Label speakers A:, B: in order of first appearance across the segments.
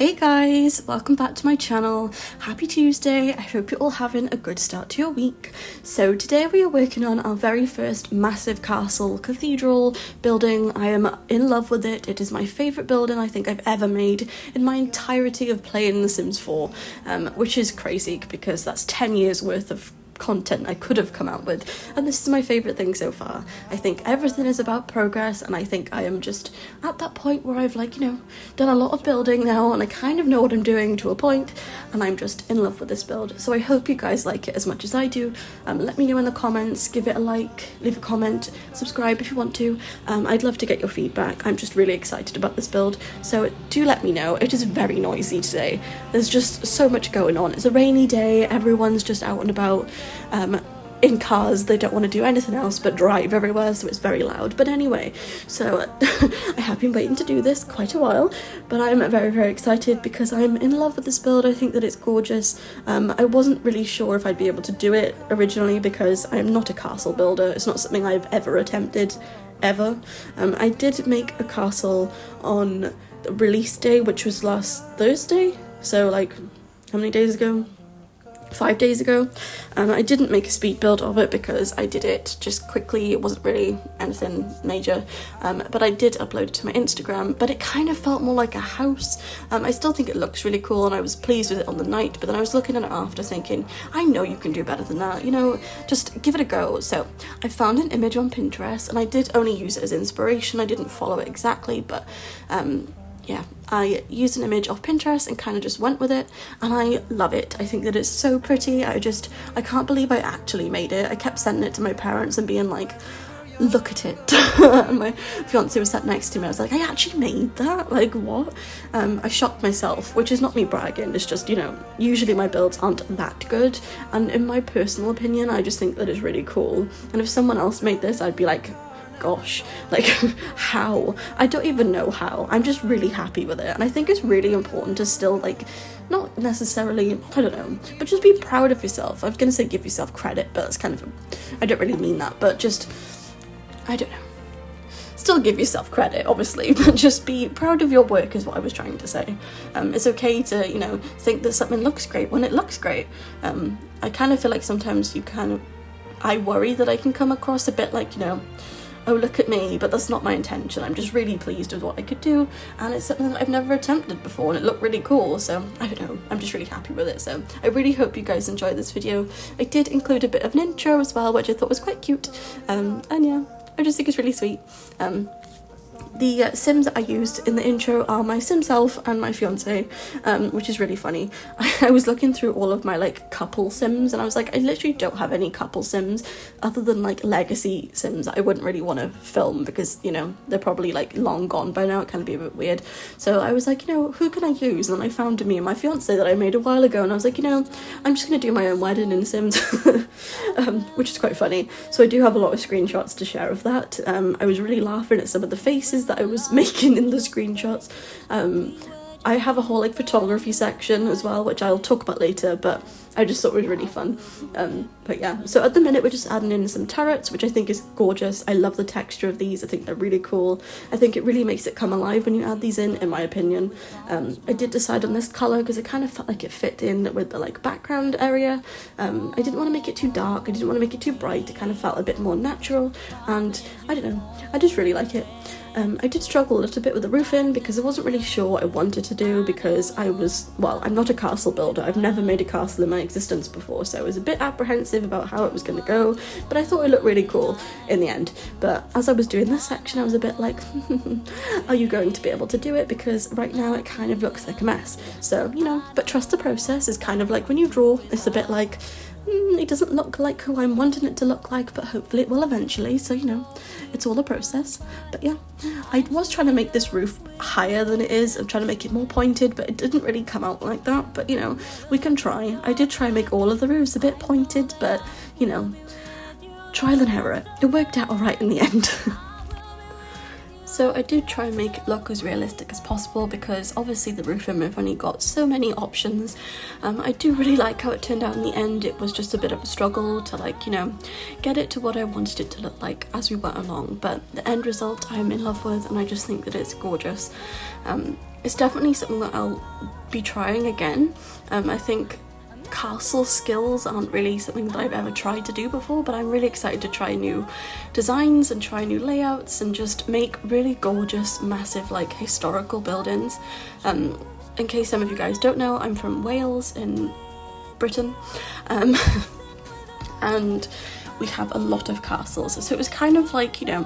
A: Hey guys, welcome back to my channel. Happy Tuesday. I hope you're all having a good start to your week. So today we are working on our very first massive castle cathedral building. I am in love with it. It is my favourite building I think I've ever made in my entirety of playing The Sims 4, which is crazy because that's 10 years worth of content I could have come out with, and this is my favourite thing so far. I think everything is about progress, and I think I am just at that point where I've done a lot of building now and I kind of know what I'm doing to a point, and I'm just in love with this build. So I hope you guys like it as much as I do. Let me know in the comments, give it a like, leave a comment, subscribe if you want to. I'd love to get your feedback. I'm just really excited about this build, so do let me know. It is very noisy today. There's just so much going on. It's a rainy day, everyone's just out and about in cars. They don't want to do anything else but drive everywhere, so it's very loud. But anyway, so I have been waiting to do this quite a while, but I'm very excited because I'm in love with this build. I think that it's gorgeous. I wasn't really sure if I'd be able to do it originally because I am not a castle builder. It's not something I've ever attempted, ever. I did make a castle on the release day, which was last Thursday, so like how many days ago? 5 days ago. I didn't make a speed build of it because I did it just quickly. It wasn't really anything major, but I did upload it to my Instagram, but it kind of felt more like a house. I still think it looks really cool and I was pleased with it on the night, but then I was looking at it after thinking, I know you can do better than that, just give it a go. So I found an image on Pinterest and I did only use it as inspiration. I didn't follow it exactly, but yeah, I used an image off Pinterest and kind of just went with it, and I love it. I think that it's so pretty. I can't believe I actually made it. I kept sending it to my parents and being like, look at it. And my fiance was sat next to me. I was like, I actually made that? Like, what? I shocked myself, which is not me bragging. It's just, usually my builds aren't that good, and in my personal opinion, I just think that it's really cool. And if someone else made this, I'd be like, gosh, like how? I don't even know how. I'm just really happy with it, and I think it's really important to still not necessarily, I don't know, but just be proud of yourself. I was gonna say give yourself credit, but that's kind of I don't really mean that, but just, I don't know, still give yourself credit obviously, but just be proud of your work is what I was trying to say. It's okay to think that something looks great when it looks great. I kind of feel like sometimes I worry that I can come across a bit like, oh, look at me, but that's not my intention. I'm just really pleased with what I could do, and it's something that I've never attempted before, and it looked really cool, so I don't know, I'm just really happy with it. So I really hope you guys enjoyed this video. I did include a bit of an intro as well, which I thought was quite cute, and yeah, I just think it's really sweet. The Sims that I used in the intro are my Sim self and my fiance, which is really funny. I was looking through all of my couple Sims, and I was like, I literally don't have any couple Sims other than legacy Sims that I wouldn't really want to film because they're probably long gone by now. It can be a bit weird. So I was like, who can I use? And then I found me and my fiance that I made a while ago, and I was like, I'm just gonna do my own wedding in Sims, which is quite funny. So I do have a lot of screenshots to share of that. I was really laughing at some of the faces that I was making in the screenshots. I have a whole photography section as well, which I'll talk about later, but I just thought it was really fun. But yeah, so at the minute we're just adding in some turrets, which I think is gorgeous. I love the texture of these. I think they're really cool. I think it really makes it come alive when you add these in my opinion. I did decide on this colour because it kind of felt like it fit in with the background area. I didn't want to make it too dark, I didn't want to make it too bright. It kind of felt a bit more natural, and I don't know, I just really like it. I did struggle a little bit with the roofing because I wasn't really sure what I wanted to do because I'm not a castle builder. I've never made a castle in my existence before, so I was a bit apprehensive about how it was going to go, but I thought it looked really cool in the end. But as I was doing this section, I was a bit like, are you going to be able to do it? Because right now it kind of looks like a mess. So, but trust the process is kind of like when you draw, it's a bit like, it doesn't look like who I'm wanting it to look like, but hopefully it will eventually, so it's all a process. But yeah, I was trying to make this roof higher than it is. I'm trying to make it more pointed, but it didn't really come out like that, but we can try. I did try and make all of the roofs a bit pointed, but trial and error. It worked out alright in the end. So I did try and make it look as realistic as possible because obviously the roof and we've only got so many options. I do really like how it turned out in the end. It was just a bit of a struggle to, like, you know, get it to what I wanted it to look like as we went along, but the end result I'm in love with, and I just think that it's gorgeous. It's definitely something that I'll be trying again. I think castle skills aren't really something that I've ever tried to do before, but I'm really excited to try new designs and try new layouts and just make really gorgeous, massive, like, historical buildings. In case some of you guys don't know, I'm from Wales in Britain, and we have a lot of castles, so it was kind of like, you know,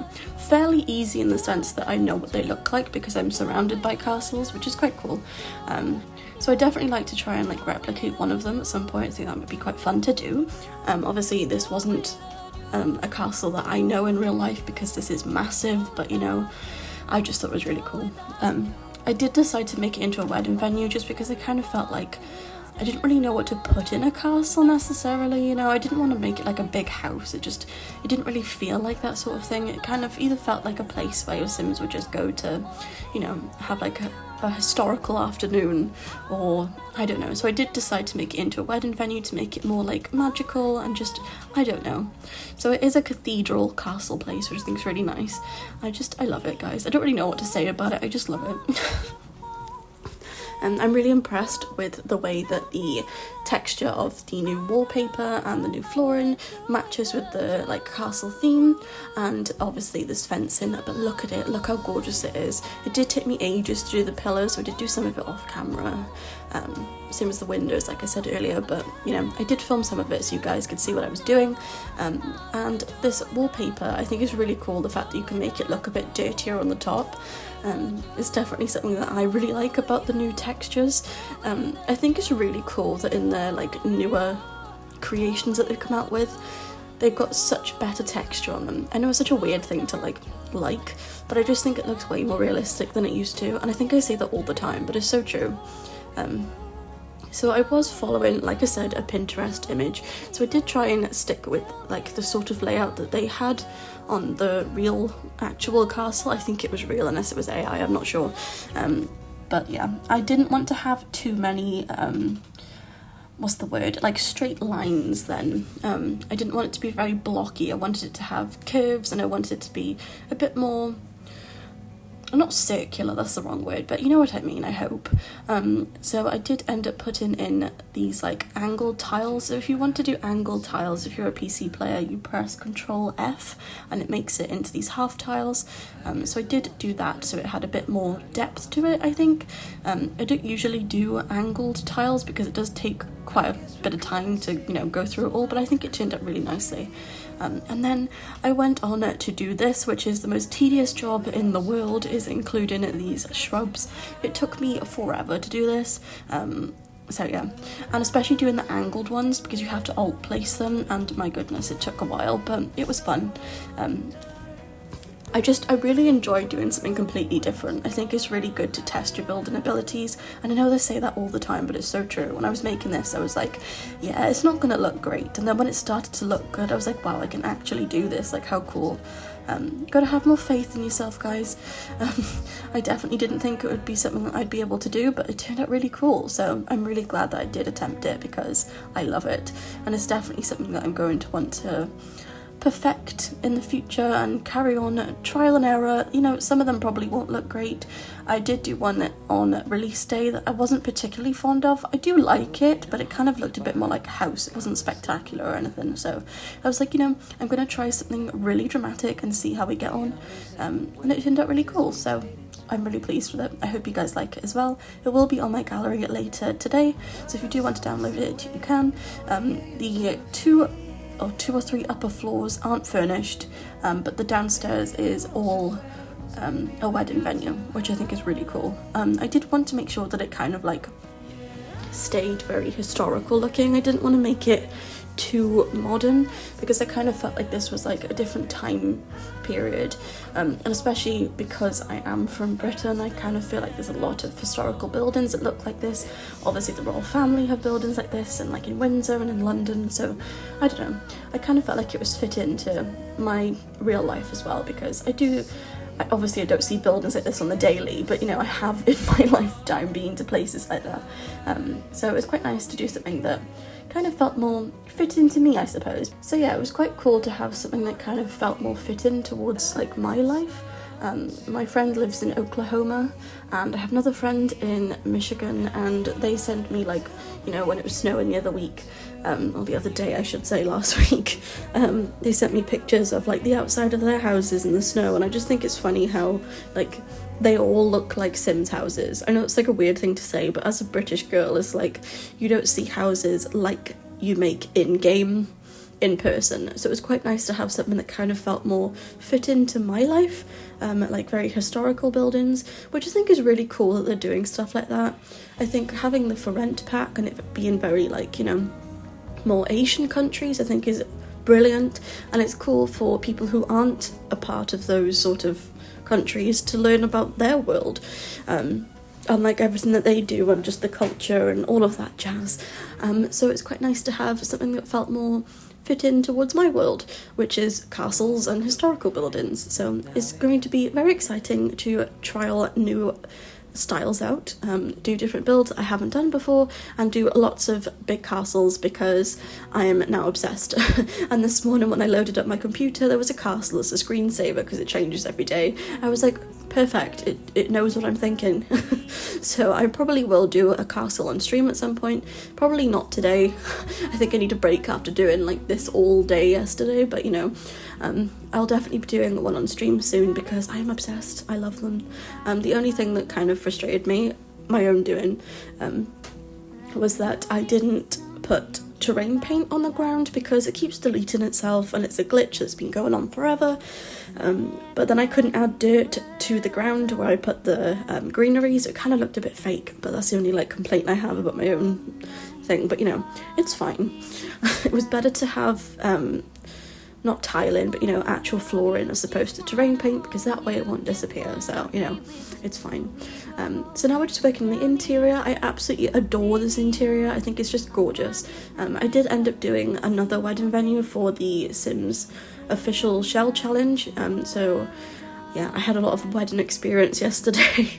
A: fairly easy in the sense that I know what they look like because I'm surrounded by castles, which is quite cool. So I definitely like to try and, like, replicate one of them at some point. I think that would be quite fun to do. Obviously this wasn't a castle that I know in real life because this is massive, but, you know, I just thought it was really cool. I did decide to make it into a wedding venue just because I kind of felt like I didn't really know what to put in a castle necessarily, you know. I didn't want to make it like a big house. It didn't really feel like that sort of thing. It kind of either felt like a place where your Sims would just go to, you know, have like a historical afternoon, or I don't know. So I did decide to make it into a wedding venue to make it more like magical and just, I don't know. So it is a cathedral castle place, which I think is really nice. I love it, guys. I don't really know what to say about it. I just love it. And I'm really impressed with the way that the texture of the new wallpaper and the new flooring matches with the, like, castle theme, and obviously this fencing, but look at it, look how gorgeous it is. It did take me ages to do the pillars, so I did do some of it off camera, same as the windows, like I said earlier, but, you know, I did film some of it so you guys could see what I was doing. And this wallpaper I think is really cool, the fact that you can make it look a bit dirtier on the top. It's definitely something that I really like about the new textures. I think it's really cool that in their, like, newer creations that they've come out with, they've got such better texture on them. I know it's such a weird thing to like, but I just think it looks way more realistic than it used to, and I think I say that all the time, but it's so true. So I was following, like I said, a Pinterest image, so I did try and stick with, like, the sort of layout that they had on the real actual castle. I think it was real unless it was AI, I'm not sure. But yeah, I didn't want to have too many, what's the word, like, straight lines then. I didn't want it to be very blocky. I wanted it to have curves, and I wanted it to be a bit more, not circular, that's the wrong word, but you know what I mean, I hope. So I did end up putting in these, like, angled tiles. So if you want to do angled tiles, if you're a PC player, you press Control F and it makes it into these half tiles. So I did do that, so it had a bit more depth to it, I think. I don't usually do angled tiles because it does take quite a bit of time to, you know, go through it all, but I think it turned out really nicely. And then I went on to do this, which is the most tedious job in the world, is including these shrubs. It took me forever to do this, so yeah, and especially doing the angled ones because you have to alt place them, and my goodness, it took a while, but it was fun. I really enjoy doing something completely different. I think it's really good to test your building abilities, and I know they say that all the time, but it's so true. When I was making this, I was like, yeah, it's not gonna look great, and then when it started to look good, I was like, wow, I can actually do this, like, how cool. You gotta have more faith in yourself, guys. I definitely didn't think it would be something that I'd be able to do, but it turned out really cool, so I'm really glad that I did attempt it because I love it, and it's definitely something that I'm going to want to perfect in the future and carry on, trial and error. You know, some of them probably won't look great. I did do one on release day that I wasn't particularly fond of. I do like it, but it kind of looked a bit more like a house. It wasn't spectacular or anything, so I was like, you know, I'm gonna try something really dramatic and see how we get on, and it turned out really cool, so I'm really pleased with it. I hope you guys like it as well. It will be on my gallery later today, so if you do want to download it, you can. The two or three upper floors aren't furnished, but the downstairs is all a wedding venue, which I think is really cool. I did want to make sure that it kind of, like, stayed very historical looking. I didn't want to make it too modern because I kind of felt like this was, like, a different time period, and especially because I am from Britain, I kind of feel like there's a lot of historical buildings that look like this. Obviously the royal family have buildings like this, and, like, in Windsor and in London, so I don't know, I kind of felt like it was fit into my real life as well, because I do obviously I don't see buildings like this on the daily, but you know, I have in my lifetime been to places like that. So it was quite nice to do something that kind of felt more fitting to me, I suppose. So yeah, it was quite cool to have something that kind of felt more fitting towards like my life. My friend lives in Oklahoma, and I have another friend in Michigan, and they sent me, like, you know, when it was snowing the other week, or the other day I should say, last week, they sent me pictures of like the outside of their houses in the snow, and I just think it's funny how like they all look like Sims houses. I know it's like a weird thing to say, but as a British girl, it's like you don't see houses like you make in-game in person, so it was quite nice to have something that kind of felt more fit into my life, like very historical buildings, which I think is really cool that they're doing stuff like that. I think having the for rent pack and it being very like, you know, more Asian countries, I think is brilliant, and it's cool for people who aren't a part of those sort of countries to learn about their world, and like everything that they do and just the culture and all of that jazz. So it's quite nice to have something that felt more fit in towards my world, which is castles and historical buildings. So it's going to be very exciting to trial new styles out, do different builds I haven't done before, and do lots of big castles because I am now obsessed. And this morning when I loaded up my computer, there was a castle as a screensaver because it changes every day. I was like, perfect, it knows what I'm thinking. So I probably will do a castle on stream at some point, probably not today. I think I need a break after doing like this all day yesterday, but you know, I'll definitely be doing one on stream soon because I am obsessed. I love them. The only thing that kind of frustrated me, my own doing, was that I didn't put terrain paint on the ground because it keeps deleting itself and it's a glitch that's been going on forever. But then I couldn't add dirt to the ground where I put the greenery, so it kind of looked a bit fake, but that's the only like complaint I have about my own thing. But you know, it's fine. It was better to have not tiling, but you know, actual flooring as opposed to terrain paint, because that way it won't disappear, so you know, it's fine. So now we're just working on the interior. I absolutely adore this interior. I think it's just gorgeous. I did end up doing another wedding venue for the Sims official shell challenge, so yeah, I had a lot of wedding experience yesterday.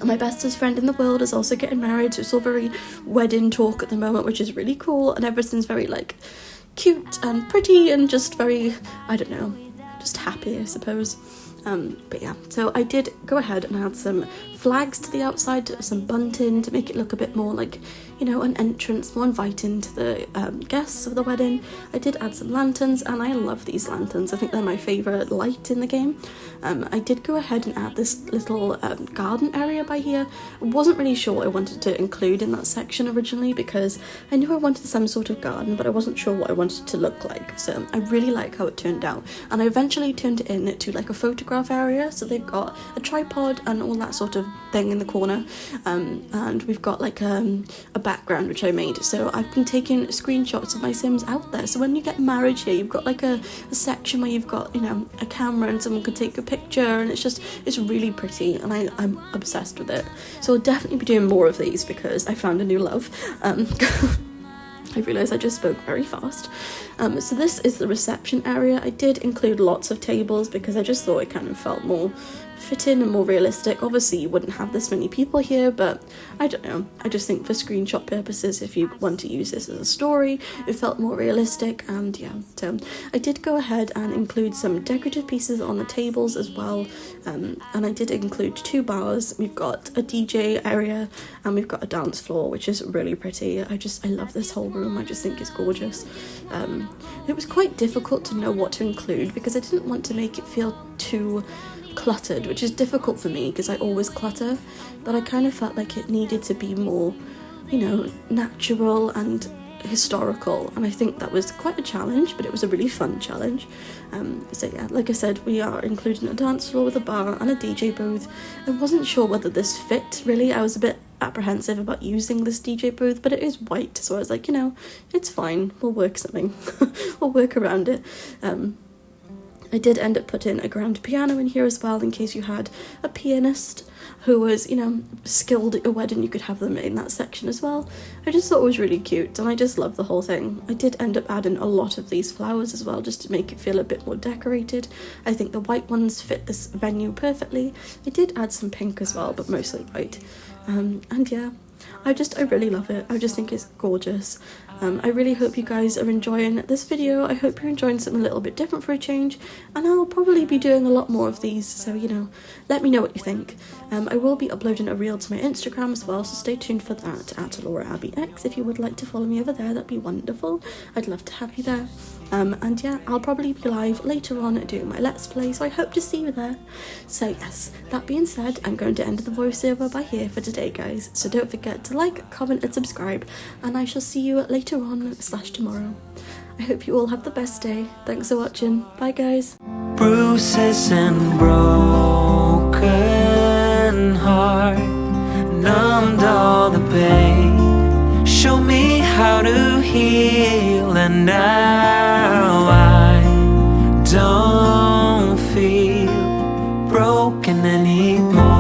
A: My bestest friend in the world is also getting married, so it's all very wedding talk at the moment, which is really cool, and everything's very like cute and pretty and just very, I don't know, just happy, I suppose. But yeah, so I did go ahead and add some flags to the outside, some bunting to make it look a bit more like, you know, an entrance, more inviting to the guests of the wedding. I did add some lanterns, and I love these lanterns. I think they're my favourite light in the game. I did go ahead and add this little garden area by here. I wasn't really sure what I wanted to include in that section originally because I knew I wanted some sort of garden, but I wasn't sure what I wanted it to look like. So I really like how it turned out, and I eventually turned it into like a photograph area. So they've got a tripod and all that sort of thing in the corner, and we've got like a background which I made. So I've been taking screenshots of my Sims out there, so when you get married here, you've got like a section where you've got, you know, a camera and someone could take a picture, and it's really pretty, and I'm obsessed with it. So I'll definitely be doing more of these because I found a new love. I realised I just spoke very fast. So this is the reception area. I did include lots of tables because I just thought it kind of felt more fitting and more realistic. Obviously you wouldn't have this many people here, but I don't know, I just think for screenshot purposes, if you want to use this as a story, it felt more realistic. And yeah, so I did go ahead and include some decorative pieces on the tables as well, and I did include 2 bars. We've got a DJ area and we've got a dance floor, which is really pretty. I love this whole room. I just think it's gorgeous. It was quite difficult to know what to include because I didn't want to make it feel too cluttered, which is difficult for me because I always clutter, but I kind of felt like it needed to be more, you know, natural and historical, and I think that was quite a challenge, but it was a really fun challenge. So yeah, like I said, we are including a dance floor with a bar and a DJ booth. I wasn't sure whether this fit really. I was a bit apprehensive about using this DJ booth, but it is white, so I was like, you know, it's fine, we'll work something. We'll work around it. I did end up putting a grand piano in here as well, in case you had a pianist who was, you know, skilled at your wedding. You could have them in that section as well. I just thought it was really cute, and I just love the whole thing. I did end up adding a lot of these flowers as well, just to make it feel a bit more decorated. I think the white ones fit this venue perfectly. I did add some pink as well, but mostly white. And yeah, I really love it. I just think it's gorgeous. I really hope you guys are enjoying this video. I hope you're enjoying something a little bit different for a change, and I'll probably be doing a lot more of these, so you know, let me know what you think. I will be uploading a reel to my Instagram as well, so stay tuned for that at LauraAbbeyX. If you would like to follow me over there, that'd be wonderful. I'd love to have you there. And yeah, I'll probably be live later on doing my Let's Play, so I hope to see you there. So yes, that being said, I'm going to end the voiceover by here for today, guys. So don't forget to like, comment and subscribe, and I shall see you later on / tomorrow. I hope you all have the best day. Thanks for watching. Bye guys.
B: Bruises and broken heart, numbed all the pain, show me how to heal, and now I don't feel broken anymore.